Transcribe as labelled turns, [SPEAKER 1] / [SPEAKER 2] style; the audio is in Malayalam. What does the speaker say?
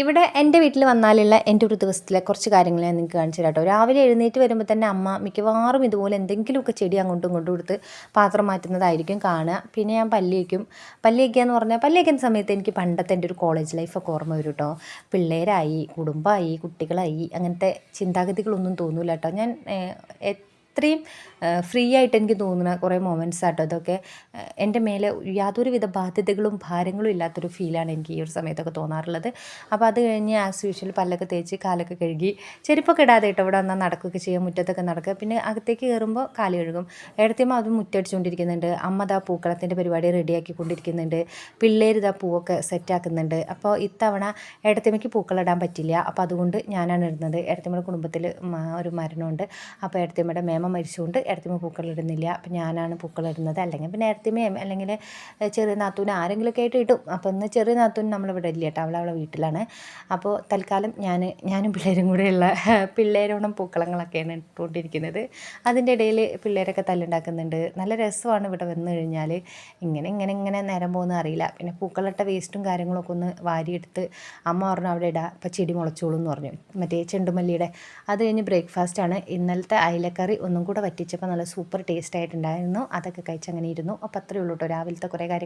[SPEAKER 1] ഇവിടെ എൻ്റെ വീട്ടിൽ വന്നാലുള്ള എൻ്റെ ഒരു ദിവസത്തിലെ കുറച്ച് കാര്യങ്ങൾ ഞാൻ നിങ്ങൾക്ക് കാണിച്ചു തരാം കേട്ടോ. രാവിലെ എഴുന്നേറ്റ് വരുമ്പോൾ തന്നെ അമ്മ മിക്കവാറും ഇതുപോലെ എന്തെങ്കിലുമൊക്കെ ചെടി അങ്ങോട്ടും ഇങ്ങോട്ടും കൊടുത്ത് പാത്രം മാറ്റുന്നതായിരിക്കും കാണുക. പിന്നെ ഞാൻ പല്ല് തേക്കും. പല്ല് തേക്കുക എന്ന് പറഞ്ഞാൽ പല്ല് തേക്കുന്ന സമയത്ത് എനിക്ക് പണ്ടത്തെ എൻ്റെ ഒരു കോളേജ് ലൈഫൊക്കെ ഓർമ്മ വരും കേട്ടോ. പിള്ളേരായി, കുടുംബമായി, കുട്ടികളായി, അങ്ങനത്തെ ചിന്താഗതികളൊന്നും തോന്നില്ല കേട്ടോ. ഞാൻ അത്രയും ഫ്രീ ആയിട്ട് എനിക്ക് തോന്നുന്ന കുറേ മൊമെൻറ്റ്സ് ആട്ടോ ഇതൊക്കെ. എൻ്റെ മേലെ യാതൊരുവിധ ബാധ്യതകളും ഭാരങ്ങളും ഇല്ലാത്തൊരു ഫീലാണ് എനിക്ക് ഈ ഒരു സമയത്തൊക്കെ തോന്നാറുള്ളത്. അപ്പോൾ അത് കഴിഞ്ഞ് ആസ് യൂഷ്വൽ പല്ലൊക്കെ തേച്ച് കാലൊക്കെ കഴുകി ചെരുപ്പൊക്കെ ഇടാതെ കേട്ടോ ഇവിടെ വന്നാൽ നടക്കുകയൊക്കെ ചെയ്യാം, മുറ്റത്തൊക്കെ നടക്കുക. പിന്നെ അകത്തേക്ക് കയറുമ്പോൾ കാല് കഴുകും. ഏടത്തിയമ്മ അത് മുറ്റടിച്ചുകൊണ്ടിരിക്കുന്നുണ്ട്. അമ്മ ദാ പൂക്കളത്തിൻ്റെ പരിപാടി റെഡിയാക്കിക്കൊണ്ടിരിക്കുന്നുണ്ട്. പിള്ളേർ ഇതാ പൂവൊക്കെ സെറ്റാക്കുന്നുണ്ട്. അപ്പോൾ ഇത്തവണ ഏടത്തിയമ്മയ്ക്ക് പൂക്കളിടാൻ പറ്റില്ല. അപ്പോൾ അതുകൊണ്ട് ഞാനാണ് ഇടുന്നത്. ഏടത്തിയമ്മയുടെ കുടുംബത്തിൽ ഒരു മരണമുണ്ട്. അപ്പോൾ ഏടത്തിയമ്മയുടെ മേമ മരിച്ചുകൊണ്ട് ഏടത്തിയമ്മ പൂക്കളിടുന്നില്ല. അപ്പം ഞാനാണ് പൂക്കളിടുന്നത്. അല്ലെങ്കിൽ പിന്നെ ഏടത്തിയമ്മയും അല്ലെങ്കിൽ ചെറിയ നാത്തൂന് ആരെങ്കിലുമൊക്കെ ആയിട്ട് ഇടും. അപ്പോൾ ഇന്ന് ചെറിയ നാത്തൂന് നമ്മളിവിടെ ഇല്ല കേട്ടോ, അവളെ വീട്ടിലാണ്. അപ്പോൾ തൽക്കാലം ഞാനും പിള്ളേരും കൂടെയുള്ള പിള്ളേരോണം പൂക്കളങ്ങളൊക്കെയാണ് ഇട്ടുകൊണ്ടിരിക്കുന്നത്. അതിൻ്റെ ഇടയിൽ പിള്ളേരൊക്കെ തല്ലുണ്ടാക്കുന്നുണ്ട്. നല്ല രസമാണ് ഇവിടെ വന്നു കഴിഞ്ഞാൽ. ഇങ്ങനെ നേരം പോകുന്നത് അറിയില്ല. പിന്നെ പൂക്കളിട്ട വേസ്റ്റും കാര്യങ്ങളൊക്കെ ഒന്ന് വാരിയെടുത്ത് അമ്മ പറഞ്ഞു അവിടെ ഇടാം, അപ്പോൾ ചെടി മുളച്ചോളൂ എന്ന് പറഞ്ഞു. മറ്റേ ചെണ്ടുമല്ലിയുടെ. അത് കഴിഞ്ഞ് ബ്രേക്ക്ഫാസ്റ്റാണ്. ഇന്നലത്തെ അയലക്കറി ഒന്നും കൂടെ വറ്റിച്ചപ്പോൾ നല്ല സൂപ്പർ ടേസ്റ്റ് ആയിട്ടുണ്ടായിരുന്നു. അതൊക്കെ കഴിച്ചങ്ങനെ ഇരുന്നു. അപ്പോൾ അത്രയേ ഉള്ളൂ കേട്ടോ രാവിലത്തെ കുറേ കാര്യങ്ങൾ.